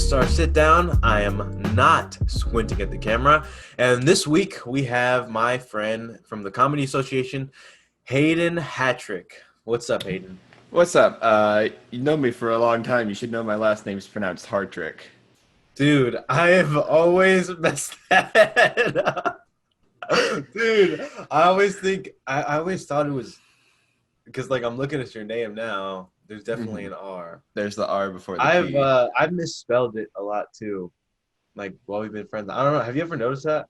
Star Sitdown. I am not squinting at the camera. And this week we have my friend from the Comedy Association, Hayden Hartrick. What's up, Hayden? What's up? You know me for a long time. You should know my last name's pronounced Hartrick. Dude, I have always messed that up. Dude, I always thought it was because like I'm looking at your name now, there's definitely hmm an R. There's the R before the P. I've misspelled it a lot too. Like while we've been friends. I don't know. Have you ever noticed that?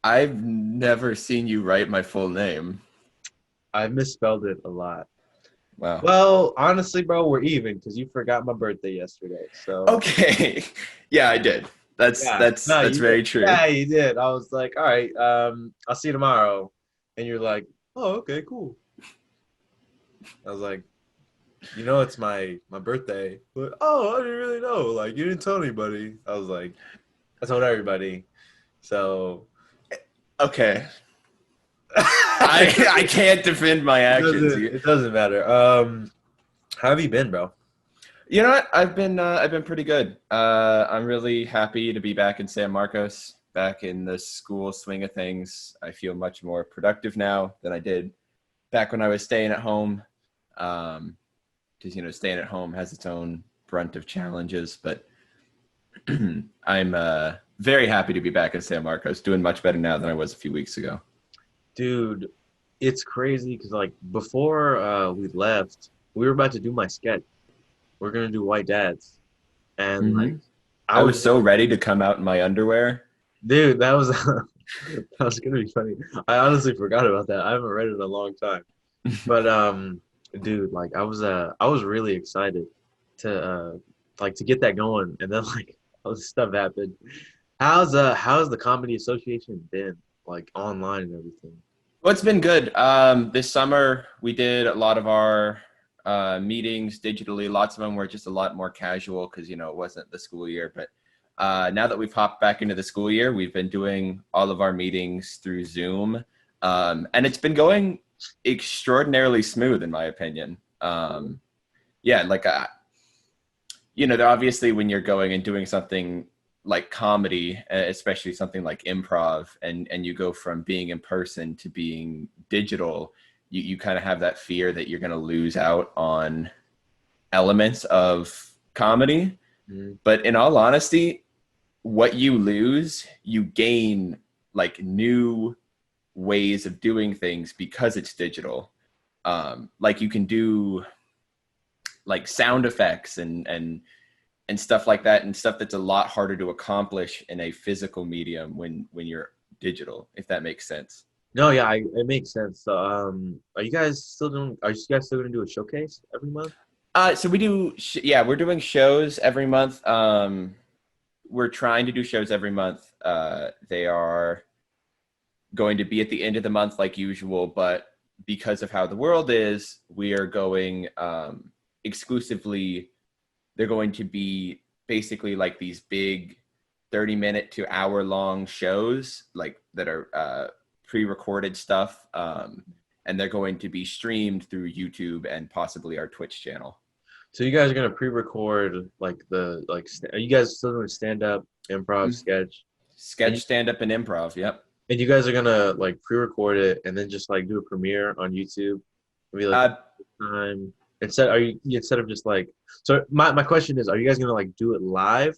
I've never seen you write my full name. I've misspelled it a lot. Wow. Well, honestly, bro, we're even because you forgot my birthday yesterday. So Okay. Yeah, I did. That's yeah, that's no, that's you did. very true. Yeah, you did. I was like, all right, I'll see you tomorrow, and you're like, oh, okay, cool. I was like, it's my birthday, but oh, I didn't really know. Like, you didn't tell anybody. I was like, I told everybody. So Okay. it I can't defend my actions. doesn't matter. How have you been, bro? You know what? I've been pretty good. I'm really happy to be back in San Marcos, back in the school swing of things. I feel much more productive now than I did back when I was staying at home. Because staying at home has its own brunt of challenges, but I'm very happy to be back in San Marcos, doing much better now than I was a few weeks ago. Dude, it's crazy because like before we left, we were about to do my sketch. We're gonna do White Dads, and like hmm I I was was so ready to come out in my underwear. dude, that was that was gonna be funny. I honestly forgot about that. I haven't read it in a long time. But dude, like I was really excited to like to get that going, and then like all this stuff happened. How's the Comedy Association been like online and everything? Well, it's been good. This summer we did a lot of our meetings digitally. Lots of them were just a lot more casual because it wasn't the school year. But now that we've hopped back into the school year, we've been doing all of our meetings through Zoom, and it's been going extraordinarily smooth, in my opinion. Yeah, like obviously when you're going and doing something like comedy, especially something like improv, and you go from being in person to being digital, you kind of have that fear that you're going to lose out on elements of comedy. Mhm. But in all honesty, what you lose, you gain like new ways of doing things because it's digital. Like you can do like sound effects and stuff like that, and stuff that's a lot harder to accomplish in a physical medium when you're digital, if that makes sense. No, yeah, it makes sense. So, are you guys still doing? Are you guys still gonna do a showcase every month? So we do, yeah, we're doing shows every month. We're trying to do shows every month. They are going to be at the end of the month like usual, but because of how the world is, we are going exclusively. They're going to be basically like these big 30-minute to hour long shows, like that are pre-recorded stuff. And they're going to be streamed through YouTube and possibly our Twitch channel. So you guys are gonna pre-record like are you guys still doing stand-up, improv, Mm. sketch, and Sketch, stand up, and improv. Yep. you guys are gonna like pre-record it and then just like do a premiere on YouTube? Maybe like Uh, a time instead of just like so my question is, are you guys gonna like do it live?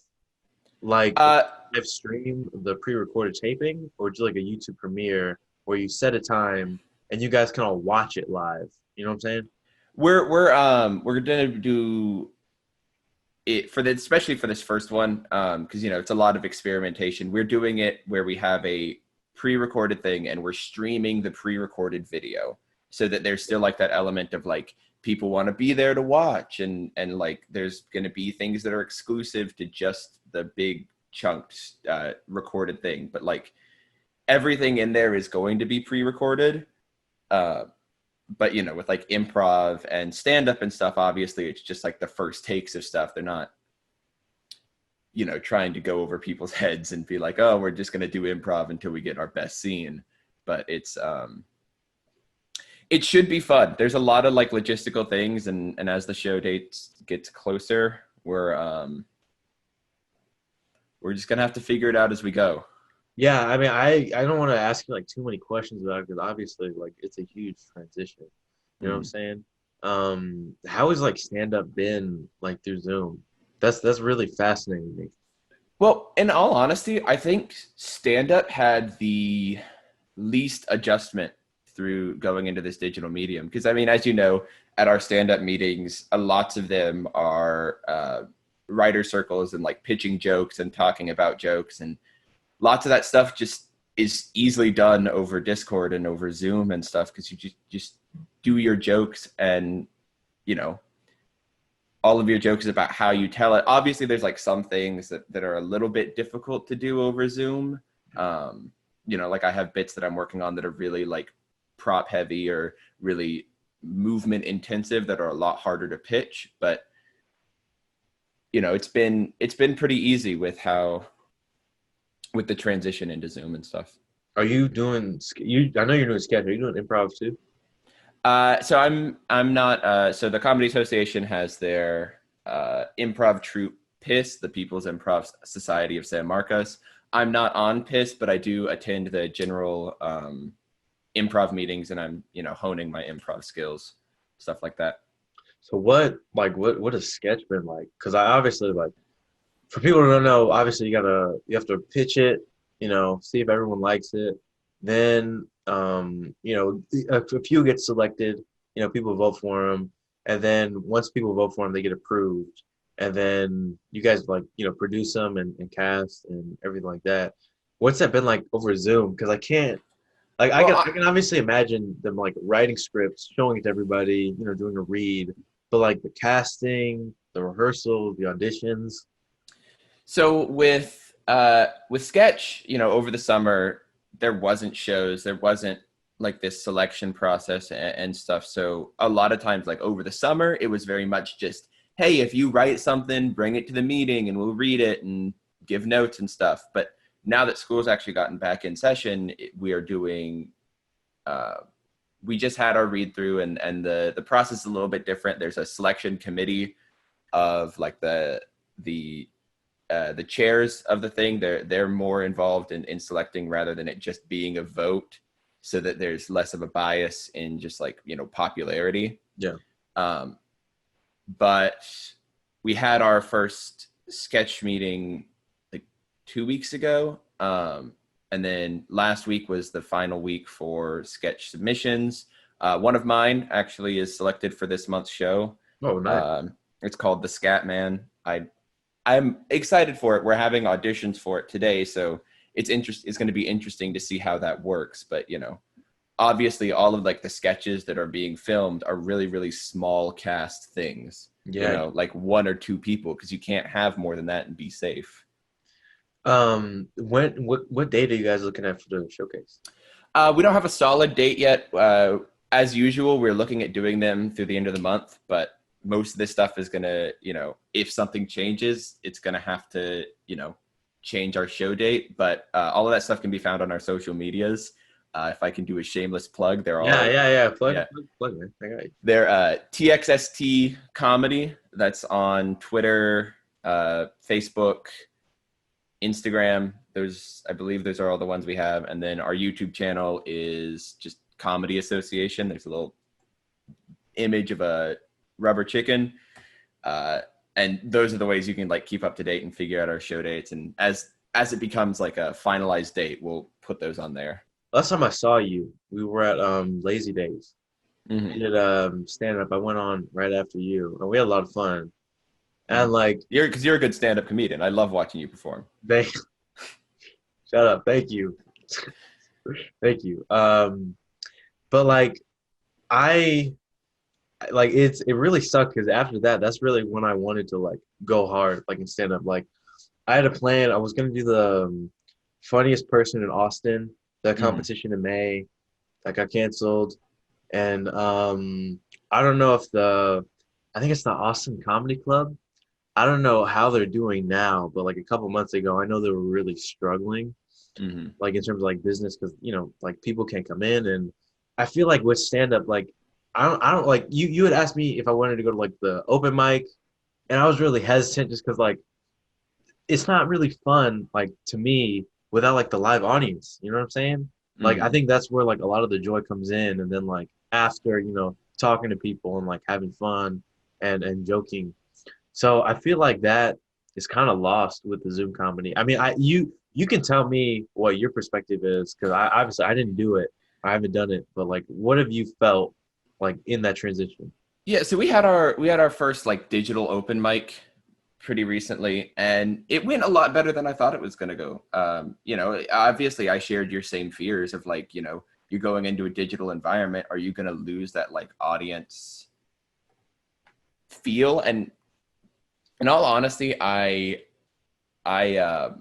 Like uh, live stream the pre-recorded taping or just like a YouTube premiere where you set a time and you guys can all watch it live. You know what I'm saying? we're gonna do it for the especially for this first one, because it's a lot of experimentation. We're doing it where we have a pre-recorded thing and we're streaming the pre-recorded video so that there's still like that element of like people want to be there to watch, and like there's going to be things that are exclusive to just the big chunked recorded thing, but like everything in there is going to be pre-recorded. uh but with like improv and stand up and stuff, obviously it's just like the first takes of stuff. They're not trying to go over people's heads and be like, oh, we're just going to do improv until we get our best scene. But it should be fun. There's a lot of like logistical things, and as the show dates gets closer, we're we're just gonna have to figure it out as we go. Yeah, I mean, I don't want to ask you like too many questions about it because obviously like it's a huge transition. You know what I'm Mhm. saying? How has like stand up been like through Zoom? That's really fascinating to me. Well, in all honesty, I think stand up had the least adjustment through going into this digital medium. Because, I mean, as you know, at our stand up meetings, lots of them are writer circles and like pitching jokes and talking about jokes. And lots of that stuff just is easily done over Discord and over Zoom and stuff because you just do your jokes and, you know, all of your jokes is about how you tell it. Obviously, there's like some things that are a little bit difficult to do over Zoom. Um, you know, like I have bits that I'm working on that are really like prop heavy or really movement intensive that are a lot harder to pitch. But you know, it's been pretty easy with with the transition into Zoom and stuff. Are you doing you? I know you're doing sketch. Are you doing improv too? So I'm not. So the Comedy Association has their improv troupe PIS, the People's Improv Society of San Marcos. I'm not on PIS, but I do attend the general improv meetings, and I'm honing my improv skills, stuff like that. So what has sketch been like? Because I obviously like for people who don't know, obviously you have to pitch it, see if everyone likes it. Then a few get selected, people vote for them, and then once people vote for them, they get approved, and then you guys like produce them and cast and everything like that. What's that been like over Zoom? Because I can't like Well, I can obviously imagine them like writing scripts, showing it to everybody, doing a read, but like the casting, the rehearsal, the auditions. so with sketch, over the summer there wasn't shows, there wasn't like this selection process and stuff. So a lot of times, like over the summer, it was very much just, hey, if you write something, bring it to the meeting and we'll read it and give notes and stuff. But now that school's actually gotten back in session, we are doing. We just had our read through, and the process is a little bit different. There's a selection committee of like the chairs of the thing. They're more involved in selecting rather than it just being a vote, so that there's less of a bias in just like popularity. Yeah. um but we had our first sketch meeting like 2 weeks ago, and then last week was the final week for sketch submissions. One of mine actually is selected for this month's show. Oh, nice. It's called The Scat Man. I'm excited for it. We're having auditions for it today, so it's going to be interesting to see how that works. But obviously, all of like the sketches that are being filmed are really, really small cast things. Yeah. Like one or two people, because you can't have more than that and be safe. What date are you guys looking at for the showcase? We don't have a solid date yet. As usual, we're looking at doing them through the end of the month, but most of this stuff is going to, if something changes, it's going to have to, change our show date. But all of that stuff can be found on our social medias. If I can do a shameless plug, they're all Yeah. Plug, man. I got you. they're TXST comedy. That's on Twitter, Facebook, Instagram. I believe those are all the ones we have. And then our YouTube channel is just Comedy Association. There's a little image of a rubber chicken. And those are the ways you can like keep up to date and figure out our show dates. And as it becomes like a finalized date, we'll put those on there. Last time I saw you, we were at Lazy Days. Mm-hmm. We did stand up. I went on right after you, and we had a lot of fun. And like, because you're a good stand-up comedian. I love watching you perform. Shut up. Thank you. Thank you. But like, I like it really sucked because after that, that's really when I wanted to like go hard, like in stand up. Like, I had a plan. I was gonna do the funniest person in Austin, the competition in May, that got canceled, and I don't know if I think it's the Austin Comedy Club. I don't know how they're doing now, but like a couple months ago, I know they were really struggling, like in terms of like business, because like people can't come in, and I feel like with stand up, like I don't like you had asked me if I wanted to go to like the open mic, and I was really hesitant just because like it's not really fun, like to me, without like the live audience. You know what I'm saying? Like I Mm-hmm. think that's where like a lot of the joy comes in, and then like after talking to people and like having fun and joking. So I feel like that is kind of lost with the Zoom comedy. I mean, you can tell me what your perspective is because I obviously I didn't do it, I haven't done it, but like, what have you felt like in that transition? Yeah, so we had our first like digital open mic pretty recently, and it went a lot better than I thought it was going to go. Obviously, I shared your same fears of like, you're going into a digital environment. Are you going to lose that like audience feel? And in all honesty, I I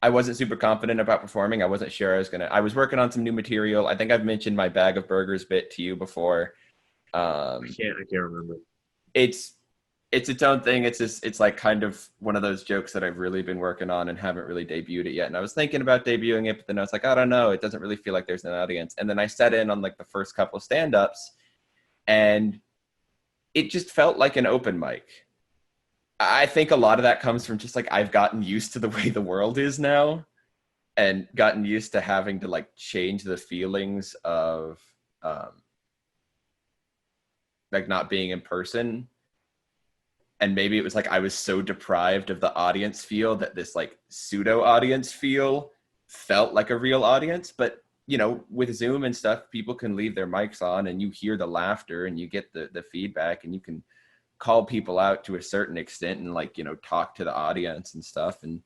wasn't super confident about performing. I wasn't sure I was gonna. I was working on some new material. I think I've mentioned my bag of burgers bit to you before. Um, I can't remember. it's it's its own thing. It's like kind of one of those jokes that I've really been working on and haven't really debuted it yet. And I was thinking about debuting it, but then I was like, I don't know. It doesn't really feel like there's an audience. And then I set in on like the first couple of stand-ups, and it just felt like an open mic. I think a lot of that comes from just like I've gotten used to the way the world is now and gotten used to having to like change the feelings of um, like not being in person. And maybe it was like I was so deprived of the audience feel that this like pseudo audience feel felt like a real audience. But with Zoom and stuff, people can leave their mics on and you hear the laughter and you get the feedback and you can call people out to a certain extent and like talk to the audience and stuff, and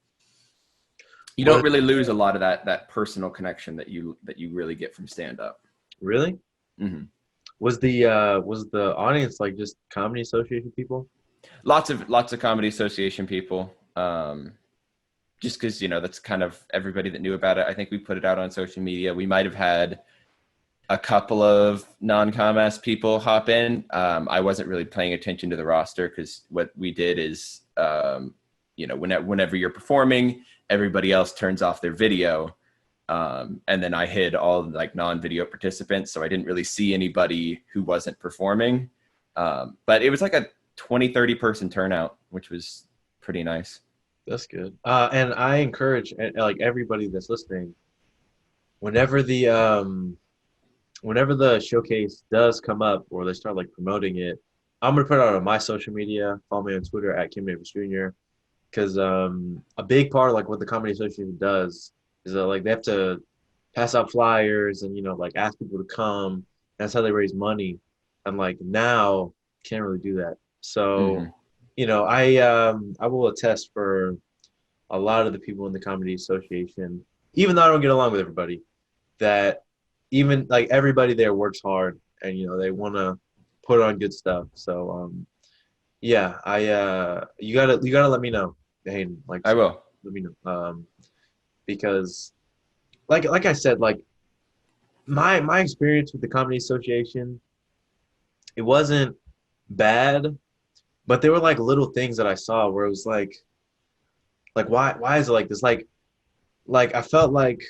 you don't Was really lose a lot of that personal connection that you really get from stand up. really Mm-hmm. was the audience like just comedy association people? Lots of comedy association people. Just because that's kind of everybody that knew about it. I think we put it out on social media. We might have had a couple of non-com people hop in. I wasn't really paying attention to the roster because what we did is, whenever you're performing, everybody else turns off their video. And then I hid all like non-video participants. So I didn't really see anybody who wasn't performing. But it was like a 20-30 person turnout, which was pretty nice. That's good. And I encourage like everybody that's listening, whenever the showcase does come up or they start like promoting it, I'm gonna put it out on my social media. Follow me on Twitter at Kim Davis Jr. Because a big part of like what the Comedy Association does is that like they have to pass out flyers and like ask people to come. That's how they raise money. And like now can't really do that. So Mm-hmm. I will attest for a lot of the people in the Comedy Association, even though I don't get along with everybody, that even like everybody there works hard and they want to put on good stuff. So yeah, I you gotta let me know, Hayden. Like I will. let me know because like I said, like my experience with the Comedy Association, it wasn't bad, but there were like little things that I saw where it was like why is it like this like I felt like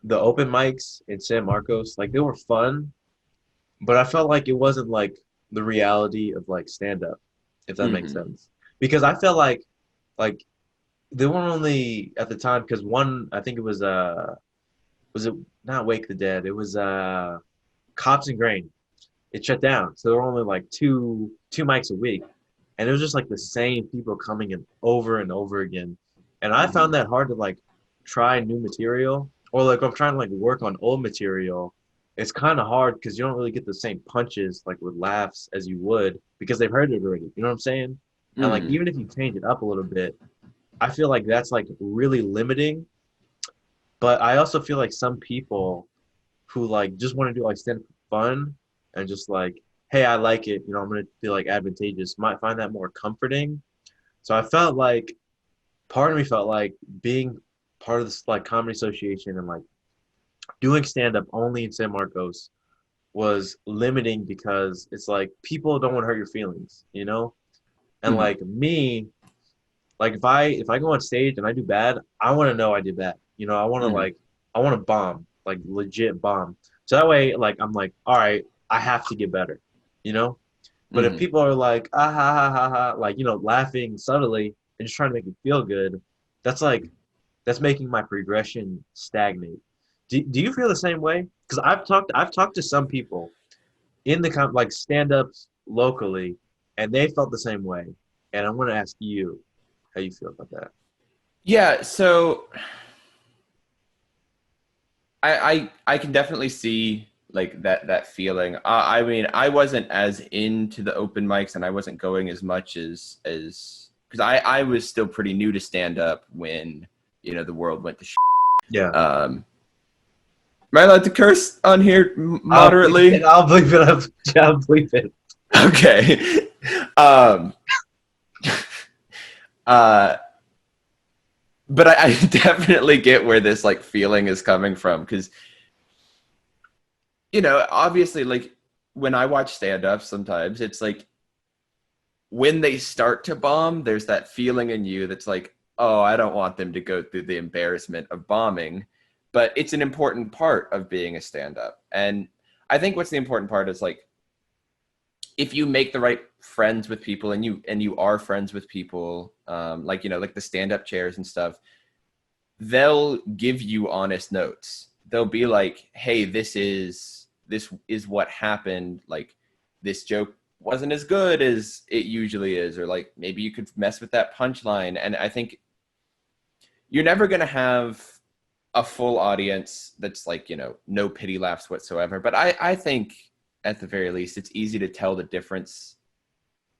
the open mics in San Marcos, like they were fun, but I felt like it wasn't like the reality of like stand up, if that makes Mm-hmm. sense. Because I felt like they weren't only at the time because one I think it was it not Wake the Dead, it was Cops and Grain. It shut down. So there were only like two mics a week. And it was just like the same people coming in over and over again. And I Mm-hmm. found that hard to like try new material or like I'm trying to like work on old material. It's kind of hard because you don't really get the same punches like with laughs as you would because they've heard it already. You know what I'm saying? And like Mm-hmm. even if you change it up a little bit, I feel like that's like really limiting. But I also feel like some people who like just want to do like stand up for fun and just like, hey, I like it, I'm gonna feel like advantageous, might find that more comforting. So I felt like part of me felt like being part of this like comedy association and like doing stand up only in San Marcos was limiting because it's like people don't want to hurt your feelings. And Mm-hmm. like me, like if I go on stage and I do bad, I want to know I did bad. I want to Mm-hmm. like I want to bomb, like legit bomb. So that way, like I'm like, all right, I have to get better, you know. But if Mm-hmm. people are like, ah ha ha ha ha, like laughing subtly, and just trying to make me feel good, that's like that's making my progression stagnate. Do you feel the same way? Because I've talked to some people in the like stand-ups locally, and they felt the same way. And I'm gonna ask you how you feel about that. Yeah, so I can definitely see like that feeling. I mean, I wasn't as into the open mics, and I wasn't going as much as because I was still pretty new to stand up when the world went to shit. Yeah. Um, am I allowed to curse on here I'll bleep it. moderately? I'll bleep it. I'll bleep it. Okay. um, uh, but I definitely get where this like feeling is coming from because obviously, like when I watch stand-ups, sometimes it's like when they start to bomb, there's that feeling in you that's like, oh, I don't want them to go through the embarrassment of bombing. But it's an important part of being a stand-up. And I think what's the important part is like if you make the right friends with people and you are friends with people, like like the stand-up chairs and stuff, they'll give you honest notes. They'll be like, hey, this is what happened. Like this joke wasn't as good as it usually is, or like maybe you could mess with that punchline. And I think you're never going to have a full audience that's like no pity laughs whatsoever, but I think at the very least it's easy to tell the difference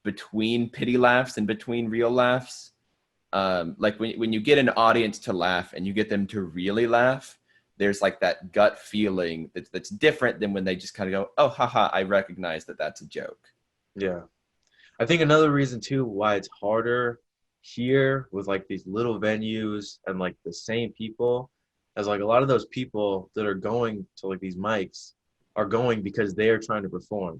between pity laughs and between real laughs. Like when you get an audience to laugh and you get them to really laugh, there's like that gut feeling that's different than when they just kind of go, oh, haha, I recognize that that's a joke. Yeah. I think another reason too why it's harder here with like these little venues and like the same people, as like a lot of those people that are going to like these mics are going because they are trying to perform.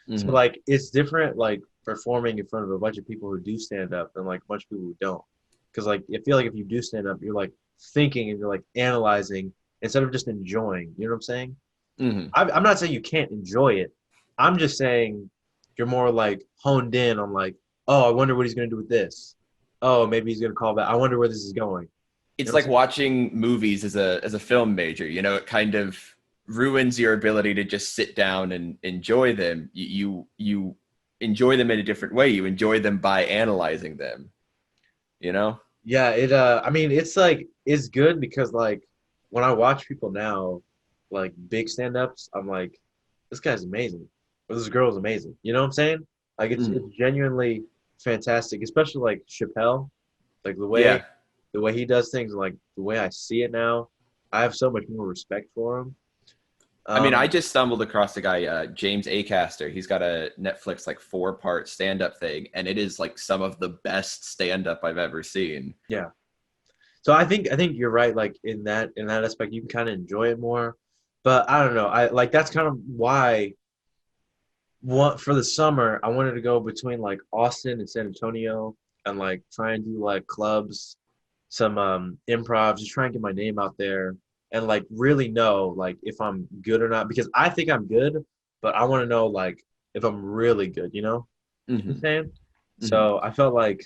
So Mm-hmm. like it's different like performing in front of a bunch of people who do stand up than like a bunch of people who don't. Because like I feel like if you do stand up, you're like thinking and you're like analyzing instead of just enjoying. You know what I'm saying? Mm-hmm. I'm not saying you can't enjoy it. I'm just saying you're more like honed in on like, oh, I wonder what he's gonna do with this. Oh, maybe he's gonna call back. I wonder where this is going. You It's know what like I'm saying? watching movies as a film major. It kind of ruins your ability to just sit down and enjoy them. You enjoy them in a different way. You enjoy them by analyzing them. You know. Yeah, I mean it's like it's good because like when I watch people now, like big stand-ups, I'm like, this guy's amazing. Or this girl is amazing. You know what I'm saying? Like it's Mm. genuinely fantastic, especially like Chappelle. Like Yeah. the way he does things, like the way I see it now, I have so much more respect for him. I mean, I Um, just stumbled across a guy, James Acaster. He's got a Netflix like 4-part stand-up thing, and it is like some of the best stand-up I've ever seen. yeah. So I think you're right. Like in that aspect, you can kind of enjoy it more. But I don't know. I like that's kind of why what for the summer I wanted to go between like Austin and San Antonio and like try and do like clubs, some improv, just try and get my name out there and like really know like if I'm good or not because I think I'm good, but I want to know like if I'm really good, you know? You know what I'm Hmm. saying? Hmm. So I felt like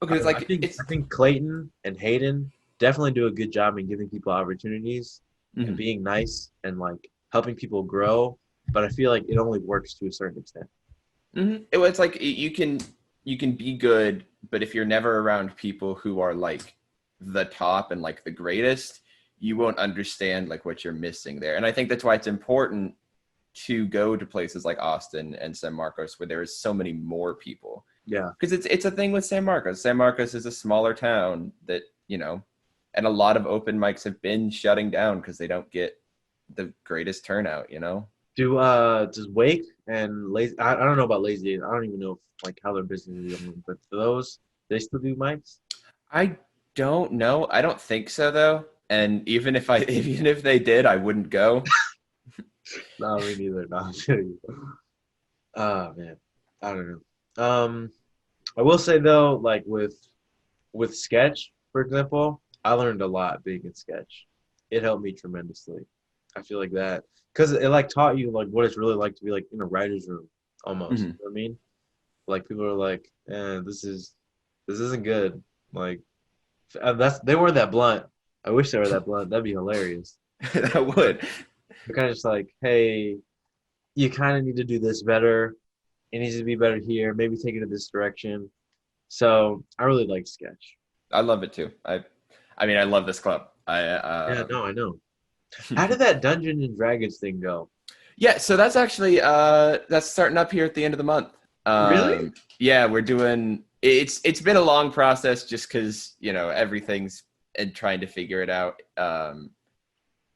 I Okay, it's don't know, I like think I it's. think Clayton and Hayden definitely do a good job in giving people opportunities and Mhm. being nice and like helping people grow, but I feel like it only works to a certain extent. It's like you can be good, but if you're never around people who are like the top and like the greatest, you won't understand like what you're missing there. And I think that's why it's important to go to places like Austin and San Marcos where there is so many more people. Yeah. Because it's a thing with San Marcos. San Marcos is a smaller town that, and a lot of open mics have been shutting down because they don't get the greatest turnout. Does Wake and Lazy I don't know about Lazy I don't even know if, like how their business is going, but for those they still do mics? I don't know. I don't think so though. And even if I even if they did, I wouldn't go. No, me neither. No, I'm kidding. Oh man. I don't know. I will say though, like with Sketch, for example, I learned a lot being in Sketch. It helped me tremendously. I feel like that because it like taught you like what it's really like to be like in a writer's room almost. Hmm. You know what I mean? Like people are like, this isn't good. Like they weren't that blunt. I wish they were that blunt. That'd be hilarious. That would. They're kind of just like, hey, you kind of need to do this better. It needs to be better here. Maybe take it in this direction. So I really like Sketch. I love it too. I mean, I love this club. Yeah, no, I know. How did that Dungeons and Dragons thing go? Yeah, so that's actually that's starting up here at the end of the month. Really? Yeah, we're doing it's been a long process just because everything's and trying to figure it out.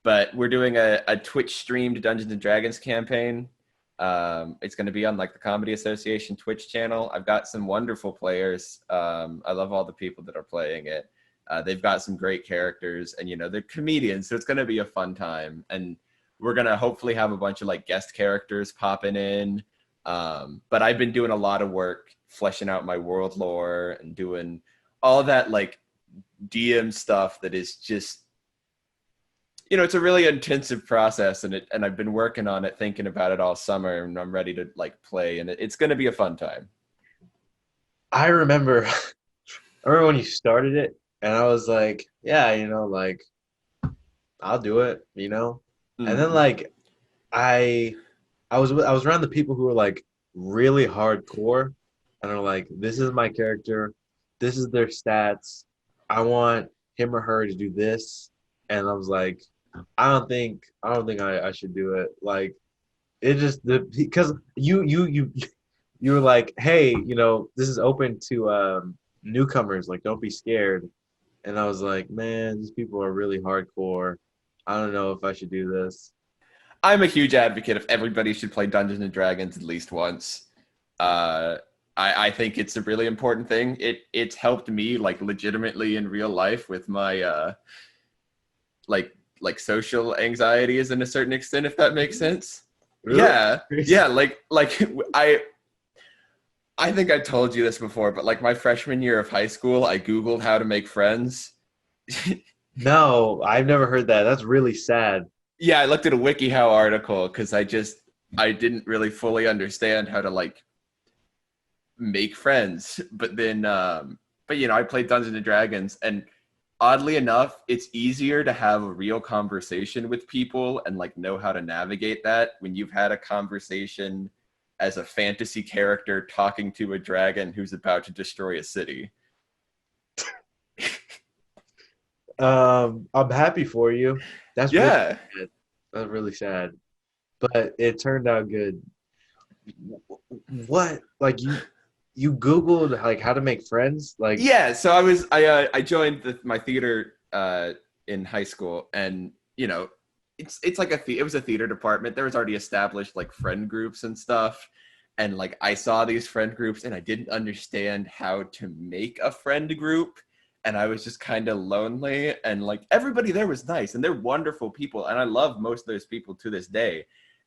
But we're doing a Twitch streamed Dungeons and Dragons campaign. It's going to be on like the Comedy Association Twitch channel. I've got some wonderful players. I love all the people that are playing it. They've got some great characters, and they're comedians, so it's going to be a fun time. And we're going to hopefully have a bunch of like guest characters popping in. But I've been doing a lot of work fleshing out my world lore and doing all that like DM stuff that is just it's a really intensive process, and I've been working on it, thinking about it all summer, and I'm ready to like play, and it's going to be a fun time. I remember, when you started it, and I was like, yeah, like I'll do it, and then like I was around the people who were like really hardcore, and are like, this is my character, this is their stats, I want him or her to do this, and I was like, I don't think I should do it. Like it just because you were like, hey, this is open to newcomers, like don't be scared. And I was like, man, these people are really hardcore. I don't know if I should do this. I'm a huge advocate of everybody should play Dungeons and Dragons at least once. I think it's a really important thing. It's helped me like legitimately in real life with my like social anxieties in a certain extent, if that makes sense. Really? Yeah. Like I think I told you this before, but like my freshman year of high school, I Googled how to make friends. No, I've never heard that. That's really sad. Yeah, I looked at a WikiHow article because I didn't really fully understand how to like make friends. But then I played Dungeons and Dragons, and oddly enough, it's easier to have a real conversation with people and like know how to navigate that when you've had a conversation as a fantasy character talking to a dragon who's about to destroy a city. I'm happy for you. That's really Yeah. sad. That's really sad. But it turned out good. What? Like you Googled like how to make friends? Like Yeah, so I joined my theater in high school, and it's like it was a theater department. There was already established like friend groups and stuff, and like I saw these friend groups, and I didn't understand how to make a friend group, and I was just kind of lonely, and like everybody there was nice, and they're wonderful people, and I love most of those people to this day.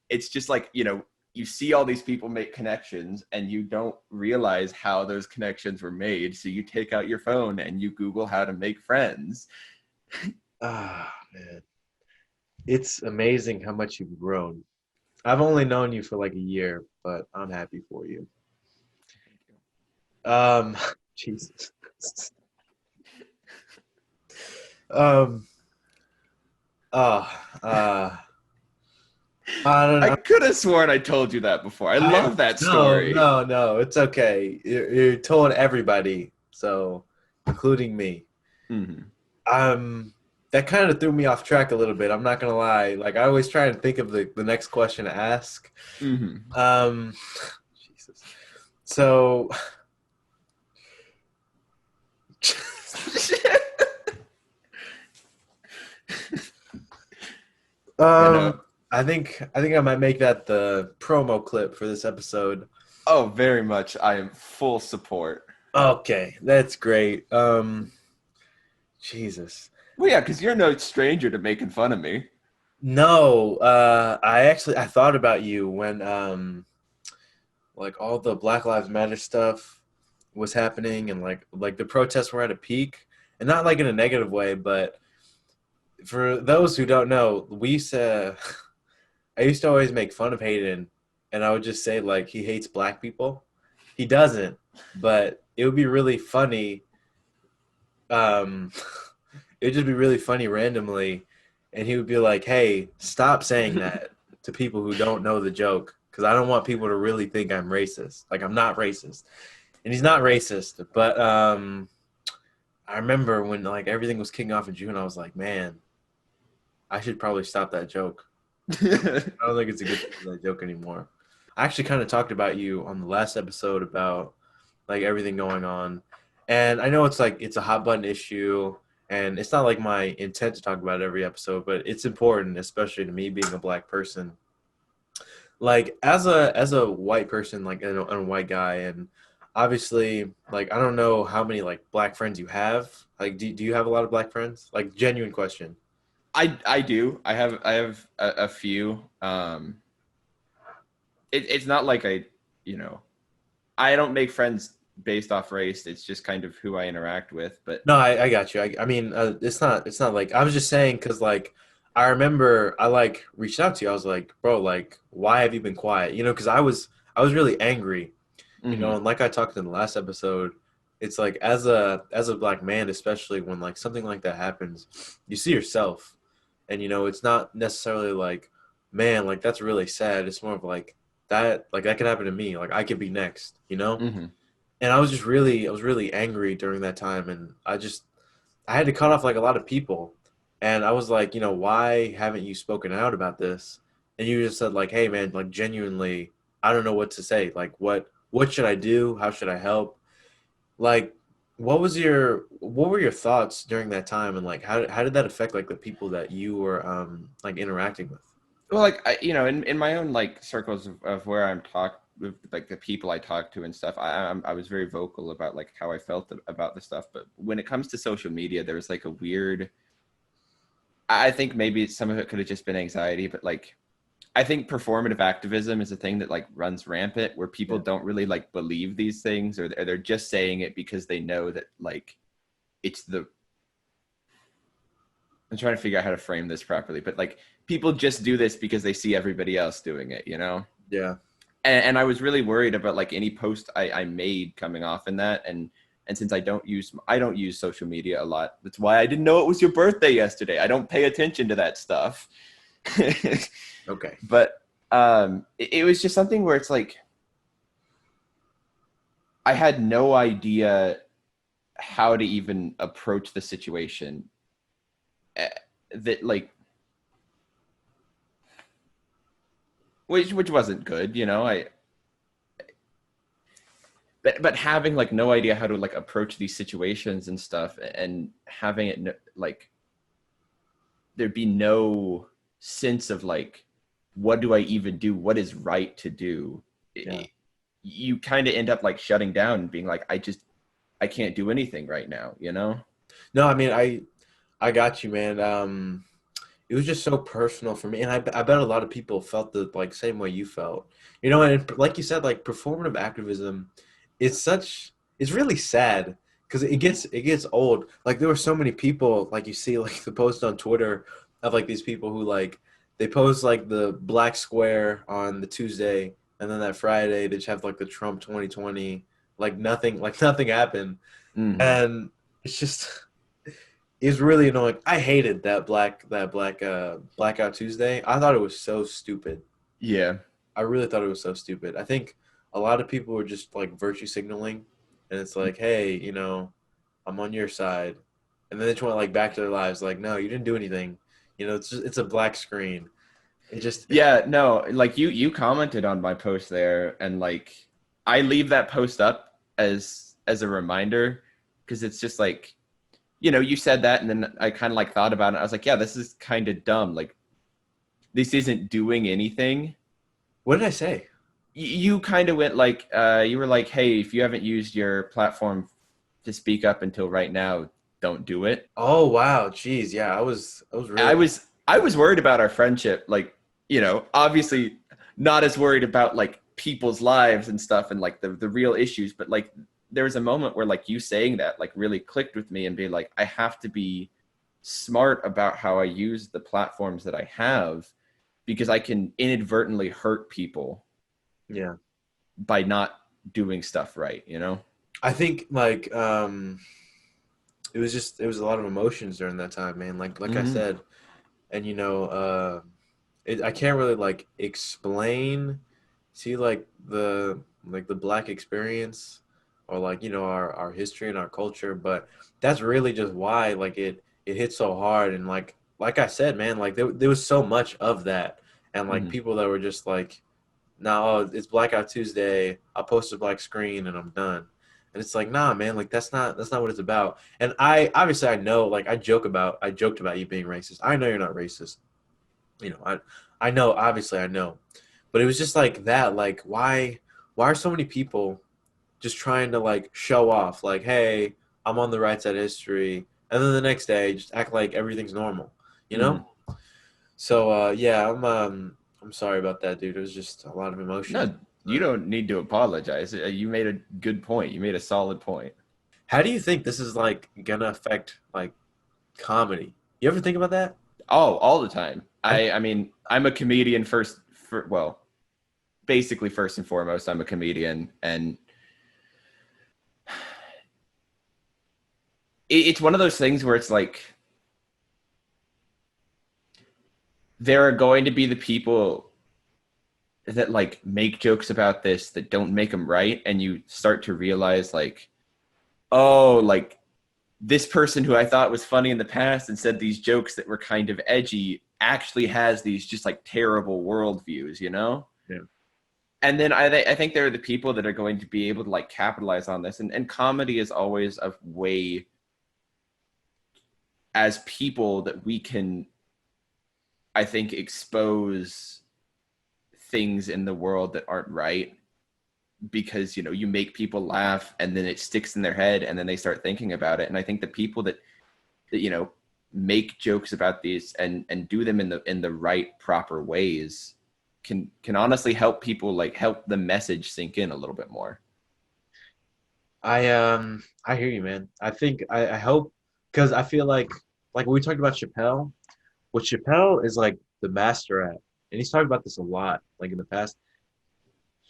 It's just like you see all these people make connections and you don't realize how those connections were made. So you take out your phone and you Google how to make friends. man. It's amazing how much you've grown. I've only known you for like a year, but I'm happy for you. Jesus. um uh I don't I know. could have sworn I told you that before. I love that story. No, it's okay. You're told everybody, so including me. Mm-hmm. That kind of threw me off track a little bit. I'm not gonna lie. Like I always try and think of the next question to ask. Mm-hmm. Jesus. So, I think I might make that the promo clip for this episode. Oh, very much. I am full support. Okay, that's great. Jesus. Well, yeah, because you're no stranger to making fun of me. No, I thought about you when like all the Black Lives Matter stuff was happening, and like the protests were at a peak, and not like in a negative way, but for those who don't know, I used to always make fun of Hayden, and I would just say like he hates black people. He doesn't, but it would be really funny um, it'd just be really funny randomly, and he would be like, "Hey, stop saying that to people who don't know the joke, because I don't want people to really think I'm racist. Like I'm not racist." And he's not racist, but I remember when like everything was kicking off in June, I was like, "Man, I should probably stop that joke. I don't think it's a good thing for that joke anymore." I actually kind of talked about you on the last episode about like everything going on. And I know it's like it's a hot button issue and it's not like my intent to talk about it every episode, but it's important, especially to me being a black person. Like as a white person, like and a white guy, and obviously like I don't know how many like black friends you have. Like do you have a lot of black friends? Like genuine question. I do. I have a few. It's not like you know, I don't make friends based off race. It's just kind of who I interact with. But No, I got you. I mean, it's not like I was just saying because like I remember I like reached out to you. I was like, bro, like why have you been quiet? You know, because I was really angry. You know, mhm. and like I talked in the last episode, it's like as a black man, especially when like something like that happens, you see yourself, and you know it's not necessarily like, man, like that's really sad. It's more of like that could happen to me. Like I could be next. You know. Mhm. And I was really angry during that time, and I had to cut off like a lot of people, and I was like, you know, why haven't you spoken out about this? And you just said like, hey man, like genuinely, I don't know what to say. Like, what should I do? How should I help? Like, what were your thoughts during that time, and like how did that affect like the people that you were like interacting with? Well, like in my own like circles of where I'm talk with like the people I talk to and stuff, I was very vocal about like how I felt about the stuff. But when it comes to social media, there's like a weird. I think maybe some of it could have just been anxiety, but like I think performative activism is a thing that like runs rampant, where people Yeah, don't really like believe these things, or they're just saying it because they know that like it's the. I'm trying to figure out how to frame this properly, but like people just do this because they see everybody else doing it, you know? yeah, And I was really worried about like any post I made coming off in that. And since I don't use social media a lot, that's why I didn't know it was your birthday yesterday. I don't pay attention to that stuff. okay, But it was just something where it's like I had no idea how to even approach the situation. eh, That like which wasn't good, you know. I but having like no idea how to like approach these situations and stuff, and having it like there'd be no sense of like what do I even do, what is right to do. yeah. You kind of end up like shutting down and being like I can't do anything right now, you know. No, I mean I got you, man. It was just so personal for me, and I bet a lot of people felt the like same way you felt. You know, and like you said, like performative activism, it's really sad because it gets old. Like there were so many people, like you see, like the post on Twitter of like these people who like they post like the black square on the Tuesday, and then that Friday they just have like the Trump 2020, like nothing happened, Mm-hmm. and it's just. It's really annoying. I hated that blackout Tuesday. I thought it was so stupid. Yeah. I really thought it was so stupid. I think a lot of people were just like virtue signaling, and it's like, hey, you know, I'm on your side, and then they just went like back to their lives. Like, no, you didn't do anything. You know, it's a black screen. It just Yeah, no, like you commented on my post there, and like I leave that post up as a reminder, because it's just like, you said that, and then I kind of like thought about it. I was like, yeah, this is kind of dumb. Like this isn't doing anything. what did I say? You kind of went like, you were like, hey, if you haven't used your platform to speak up until right now, don't do it. Oh wow, jeez, yeah, I was really I was worried about our friendship. Like, obviously not as worried about like people's lives and stuff and like the real issues, but like there was a moment where like you saying that like really clicked with me and be like, I have to be smart about how I use the platforms that I have, because I can inadvertently hurt people yeah. by not doing stuff right, you know? I think like it was a lot of emotions during that time, man. Like I Hmm. said, and I can't really like explain see like the black experience or like our history and our culture, but that's really just why like it hit so hard. And like I said, man, like there was so much of that, and like Hmm. people that were just like, no, it's Blackout Tuesday, I'll post a black screen and I'm done. And it's like, nah, man, like that's not what it's about. And I obviously I know, like I joked about you being racist. I know you're not racist. I know, obviously I know. But it was just like that, like why are so many people just trying to like show off, like, hey, I'm on the right side of history, and then the next day just act like everything's normal, you Hmm. know? So yeah, I'm sorry about that, dude. It was just a lot of emotions. No, you don't need to apologize. You made a good point. You made a solid point. How do you think this is like gonna affect like comedy? You ever think about that? Oh, all the time. I I mean, I'm a comedian well, basically first and foremost, I'm a comedian, and it's one of those things where it's like there are going to be the people that like make jokes about this that don't make them right, and you start to realize like, oh, like this person who I thought was funny in the past and said these jokes that were kind of edgy actually has these just like terrible worldviews, you know? yeah. And then I think there are the people that are going to be able to like capitalize on this. And comedy is always a way as people that we can, I think, expose things in the world that aren't right because, you know, you make people laugh and then it sticks in their head and then they start thinking about it. And I think the people that you know make jokes about these and do them in the right proper ways can honestly help people, like help the message sink in a little bit more. I hear you, man. I hope, because I feel like when we talked about Chappelle, what Chappelle is like the master at, and he's talked about this a lot, like in the past.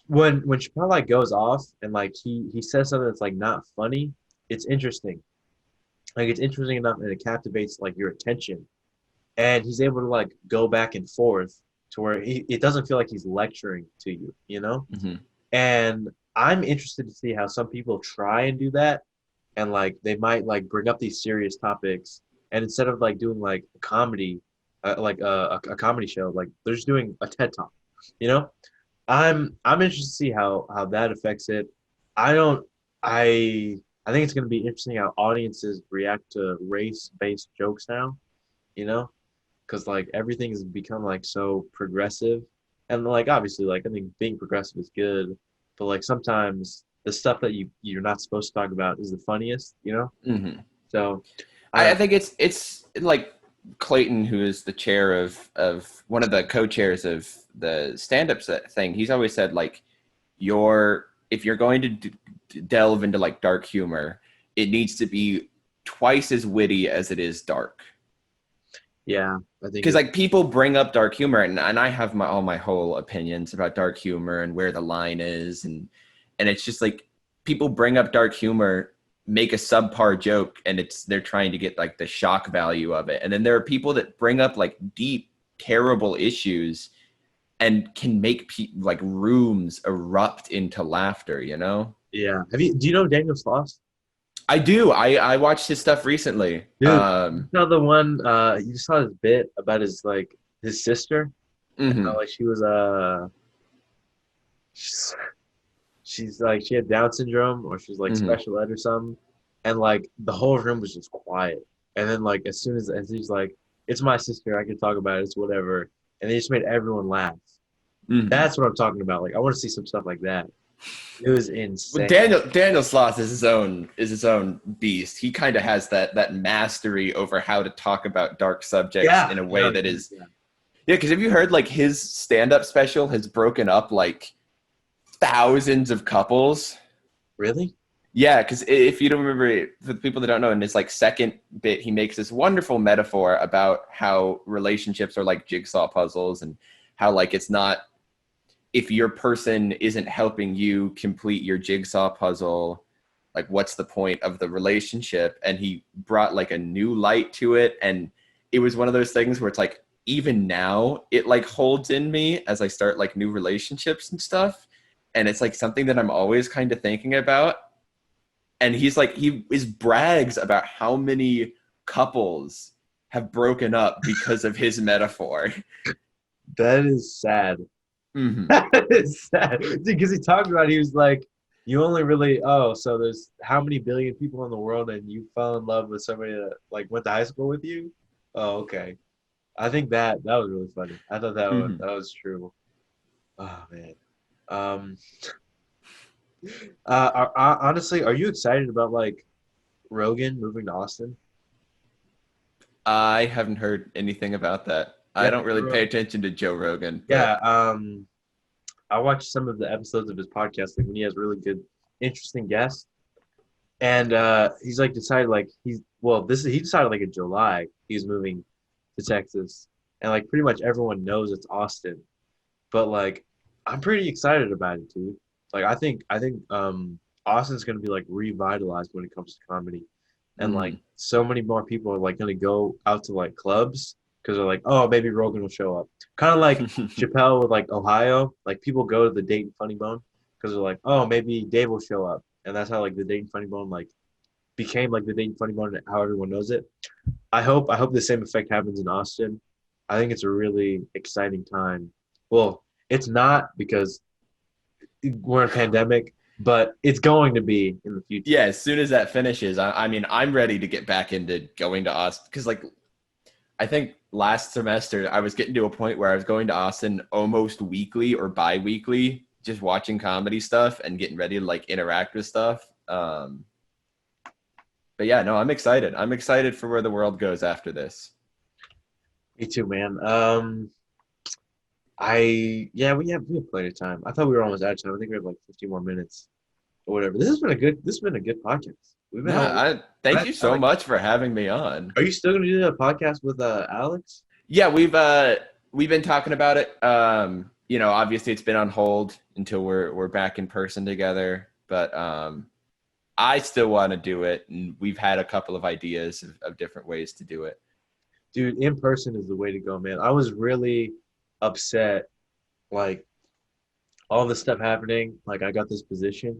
When Chappelle like goes off and like he says something that's like not funny, it's interesting. Like it's interesting enough and it captivates like your attention. And he's able to like go back and forth to where it doesn't feel like he's lecturing to you, you know? Mm-hmm. And I'm interested to see how some people try and do that, and like they might like bring up these serious topics, and instead of like doing like a comedy, like a comedy show, like they're just doing a TED talk, you know. I'm interested to see how that affects it. I don't I think it's going to be interesting how audiences react to race based jokes now, you know, because like everything has become like so progressive, and like obviously like I think being progressive is good, but like sometimes the stuff that you're not supposed to talk about is the funniest, you know. Mm-hmm. So I I don't think it's like Clayton, who is the chair of one of the co-chairs of the stand-up thing. He's always said like, your if you're going to delve into like dark humor, it needs to be twice as witty as it is dark. yeah I think Because it like people bring up dark humor, and I have all my whole opinions about dark humor and where the line is, and it's just like people bring up dark humor, make a subpar joke, and they're trying to get like the shock value of it. And then there are people that bring up like deep terrible issues and can make like rooms erupt into laughter, you know? yeah. Do you know Daniel Sloss? I do. I watched his stuff recently. Dude, you saw the one you saw his bit about his like his sister, and how Mhm. like she was she's, she's like she had Down syndrome or she's like Mhm. special ed or something, and like the whole room was just quiet. And then like as soon as he's like, "It's my sister, I can talk about it, it's whatever," and they just made everyone laugh. Mhm. That's what I'm talking about. Like I want to see some stuff like that. It was Well, insane. Daniel Sloss is his own beast. He kind of has that mastery over how to talk about dark subjects Yeah, in a no, way he that does, is, yeah. yeah. Because have you heard like his stand up special has broken up like thousands of couples? Really? Yeah, because if you don't remember, for the people that don't know, in his like second bit, he makes this wonderful metaphor about how relationships are like jigsaw puzzles, and how like it's not, if your person isn't helping you complete your jigsaw puzzle, like, what's the point of the relationship? And he brought like a new light to it. And it was one of those things where it's like, even now it like holds in me as I start like new relationships and stuff. And it's like something that I'm always kind of thinking about. And he's like, he is brags about how many couples have broken up because of his metaphor. That is sad. Mm-hmm. That is sad. Because he talked about, he was like, you only really, so there's how many billion people in the world and you fell in love with somebody that like went to high school with you? Oh, okay. I think that was really funny. I thought Mm-hmm. that was true. Oh man. Um, honestly, are you excited about like Rogan moving to Austin? I haven't heard anything about that. I Yeah, don't really pay attention to Joe Rogan, yeah. but I watched some of the episodes of his podcast, like when he has really good, interesting guests. And he's like decided like he decided like in July he's moving to Texas, and like pretty much everyone knows it's Austin, but like I'm pretty excited about it too. Like I think Austin's gonna be like revitalized when it comes to comedy, and like mm, so many more people are like gonna go out to like clubs because they're like, oh, maybe Rogan will show up. Kind of like Chappelle with like Ohio, like people go to the Dayton Funny Bone because they're like, oh, maybe Dave will show up, and that's how like the Dayton Funny Bone like became like the Dayton Funny Bone and how everyone knows it. I hope the same effect happens in Austin. I think it's a really exciting time. Well, it's not because we're in a pandemic, but it's going to be in the future. yeah, as soon as that finishes, I mean, I'm ready to get back into going to Austin because, like, I think last semester I was getting to a point where I was going to Austin almost weekly or bi-weekly, just watching comedy stuff and getting ready to like interact with stuff. But yeah, no, I'm excited. I'm excited for where the world goes after this. Me too, man. We have plenty of time. I thought we were almost out of time. I think we have like 50 more minutes or whatever. This has been a good podcast. We've been Yeah, all. thank I, you I so like. much for having me on. Are you still gonna do that podcast with Alex? Yeah, we've been talking about it. Obviously it's been on hold until we're back in person together, but I still want to do it, and we've had a couple of ideas of different ways to do it. Dude, in person is the way to go, man. I was really upset, like all this stuff happening. Like I got this position,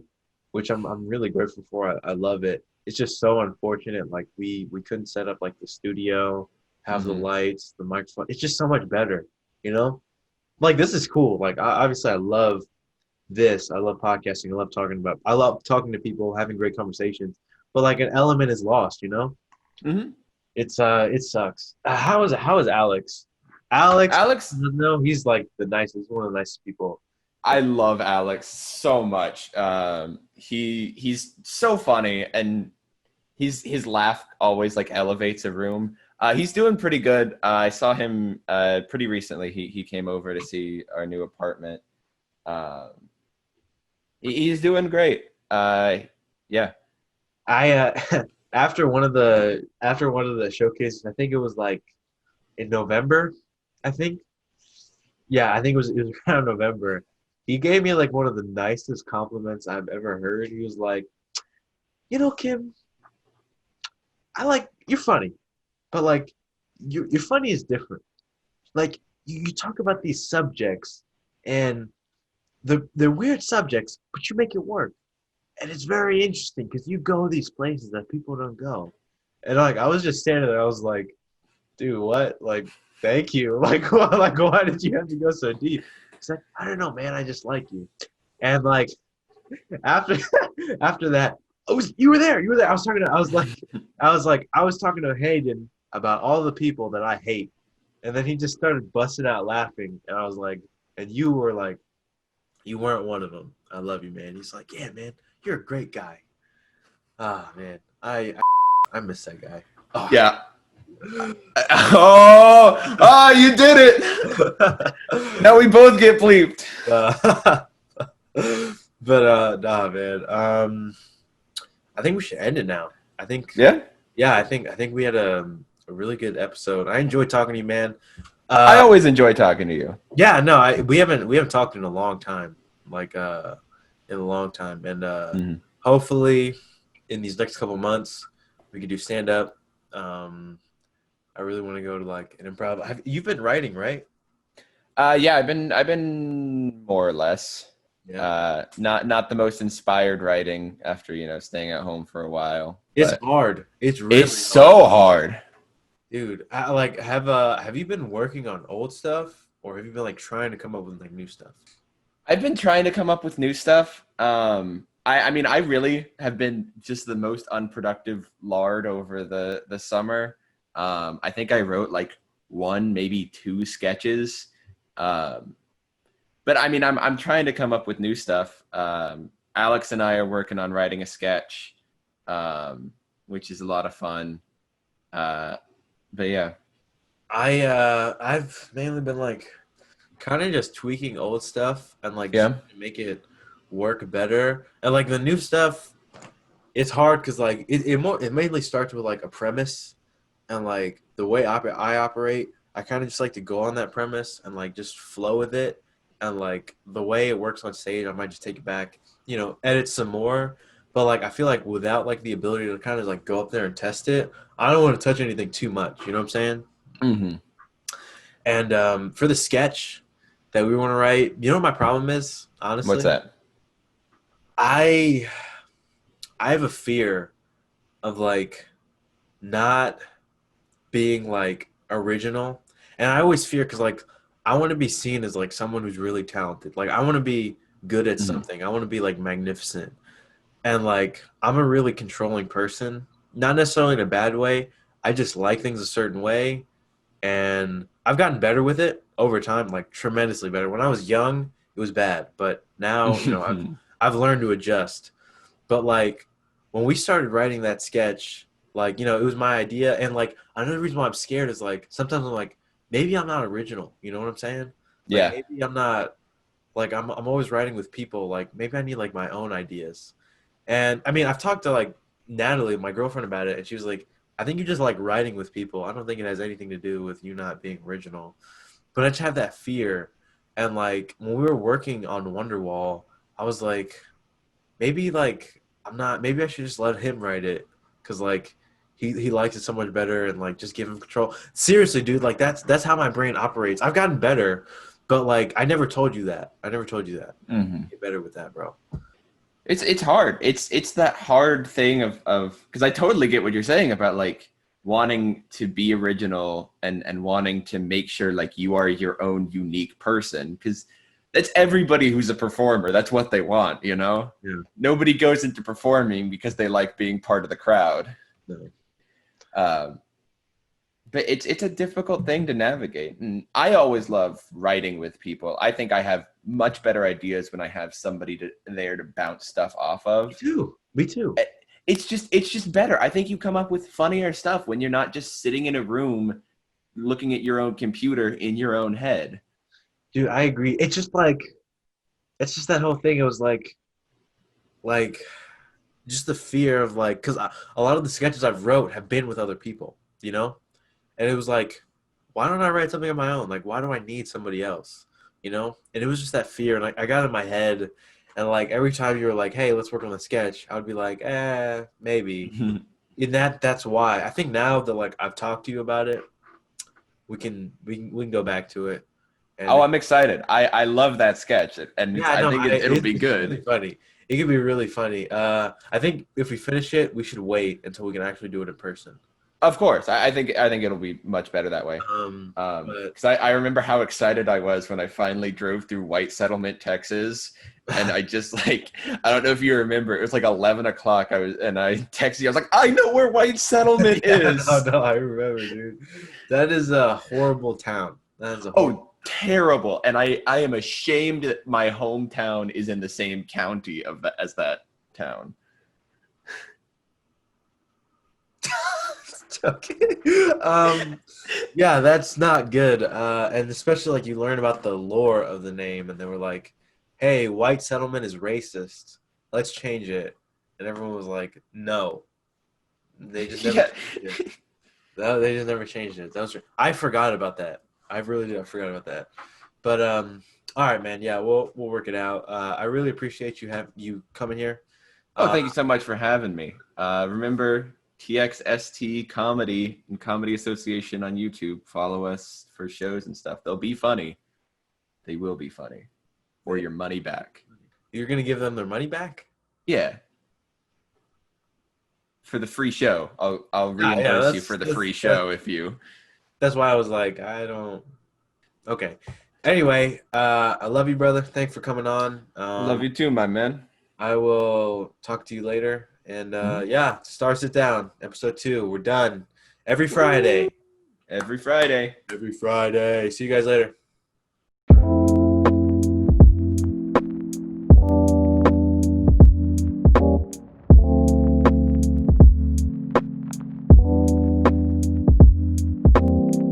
which I'm really grateful for. I love it. It's just so unfortunate. Like we couldn't set up like the studio, have the Mm-hmm. lights, the microphone. It's just so much better, you know. Like this is cool. Like obviously I love this. I love podcasting. I love talking to people, having great conversations. But like an element is lost, you know. Mm-hmm. It sucks. How is Alex? Alex, Alex, no, he's like the nicest, one of the nicest people. I love Alex so much. He's so funny, and his laugh always like elevates a room. He's doing pretty good. I saw him pretty recently. He came over to see our new apartment. Um, he's doing great. Yeah. I after one of the showcases, I think it was like in November, I think. Yeah, I think it was around November. He gave me like one of the nicest compliments I've ever heard. He was like, Kim, I like you're funny, but like your funny is different. Like you talk about these subjects and they're weird subjects, but you make it work. And it's very interesting because you go these places that people don't go. And like I was just standing there, I was like, dude, what? Like, thank you. Why did you have to go so deep? He's like, I don't know, man. I just like you. And like after after that, you were there. You were there. I was talking to Hayden about all the people that I hate. And then he just started busting out laughing. And I was like, and you were like, you weren't one of them. I love you, man. He's like, yeah, man, you're a great guy. Ah, man, I miss that guy. Oh. Yeah. Oh, you did it. Now we both get bleeped. But nah, man. I think we should end it now. I think, Yeah. yeah, I think we had a really good episode. I enjoyed talking to you, man. I always enjoy talking to you. Yeah, no, we haven't talked in a long time, like in a long time, and Mm-hmm. hopefully in these next couple months, we could do stand up. Um, I really want to go to like an improv. You've been writing, right? Yeah, I've been more or less. Yeah. Not the most inspired writing after, staying at home for a while, It's but hard. It's it's really hard, so hard. dude. Have you been working on old stuff, or have you been like trying to come up with like new stuff? I've been trying to come up with new stuff. I mean, I really have been just the most unproductive lard over the summer. I think I wrote like one, maybe two sketches. Um, but I mean, I'm trying to come up with new stuff. Alex and I are working on writing a sketch, um, which is a lot of fun. Uh, but yeah, I've mainly been like kind of just tweaking old stuff and like just yeah, trying to make it work better. And like the new stuff, it's hard because like it mainly starts with like a premise and like the way I operate. I kind of just like to go on that premise and like just flow with it. And like the way it works on stage, I might just take it back, edit some more. But like I feel like without like the ability to kind of like go up there and test it, I don't want to touch anything too much. You know what I'm saying? hmm. And for the sketch that we want to write, you know what my problem is, What's honestly? that? I I have a fear of like not being like original. And I always fear because like I want to be seen as like someone who's really talented. Like I want to be good at Hmm. something. I want to be like magnificent. And like I'm a really controlling person. Not necessarily in a bad way. I just like things a certain way. And I've gotten better with it over time, like tremendously better. When I was young, it was bad, but now, I've learned to adjust. But like when we started writing that sketch, like, it was my idea. And like another reason why I'm scared is like sometimes I'm like, maybe I'm not original. You know what I'm saying? Like Yeah. maybe I'm not like I'm always writing with people. Like maybe I need like my own ideas. And I mean, I've talked to like Natalie, my girlfriend, about it, and she was like, I think you just like writing with people. I don't think it has anything to do with you not being original. But I just have that fear. And like when we were working on Wonderwall, I was like, maybe like I'm not. Maybe I should just let him write it because like he likes it so much better and like just give him control. Seriously, dude, like that's how my brain operates. I've gotten better, but like I never told you that. I never told you that. Hmm. Get better with that, bro. It's hard. It's that hard thing of because I totally get what you're saying about like wanting to be original and wanting to make sure like you are your own unique person because that's everybody who's a performer. That's what they want, you know? Yeah. Nobody goes into performing because they like being part of the crowd. No. Um, but it's a difficult thing to navigate. And I always love writing with people. I think I have much better ideas when I have somebody there to bounce stuff off Me of. too. Me too. It's just better. I think you come up with funnier stuff when you're not just sitting in a room looking at your own computer in your own head. Dude, I agree. It's just that whole thing. It was like just the fear of like, because a lot of the sketches I've wrote have been with other people, you know? And it was like, why don't I write something on my own? Like, why do I need somebody else? You know? And it was just that fear. And like, I got in my head, and like every time you were like, hey, let's work on the sketch, I would be like, maybe. And that's why. I think now that like I've talked to you about it, we can go back to it. Oh, And I'm excited. I love that sketch, and yeah, I no, think it'll be it's really good. funny. It could be really funny. I think if we finish it, we should wait until we can actually do it in person. Of course, I think it'll be much better that way. But Because I remember how excited I was when I finally drove through White Settlement, Texas, and I just like I don't know if you remember, it was like 11 o'clock. I texted you. I was like, I know where White Settlement yeah, no, is. no, I remember, dude. That is a horrible town. That is a horrible. Oh, terrible! And I am ashamed that my hometown is in the same county as that town. Okay. Yeah, that's not good. And especially like you learn about the lore of the name, and they were like, "Hey, white settlement is racist. Let's change it." And everyone was like, "No." They just never Yeah. changed it. No, they just never changed it. That was I forgot about that. I really did. I forgot about that. But all right, man. Yeah, we'll work it out. I really appreciate you coming here. Oh, thank you so much for having me. Remember TXST Comedy and Comedy Association on YouTube. Follow us for shows and stuff. They'll be funny. They will be funny. Or your money back. You're gonna give them their money back? Yeah. For the free show. I'll reimburse you for the free show if you. That's why I was like, I don't. Okay. Anyway, I love you, brother. Thanks for coming on. Love you too, my man. I will talk to you later. And yeah, Star Sitdown, episode 2. We're done. Every Friday. Every Friday. Every Friday. See you guys later.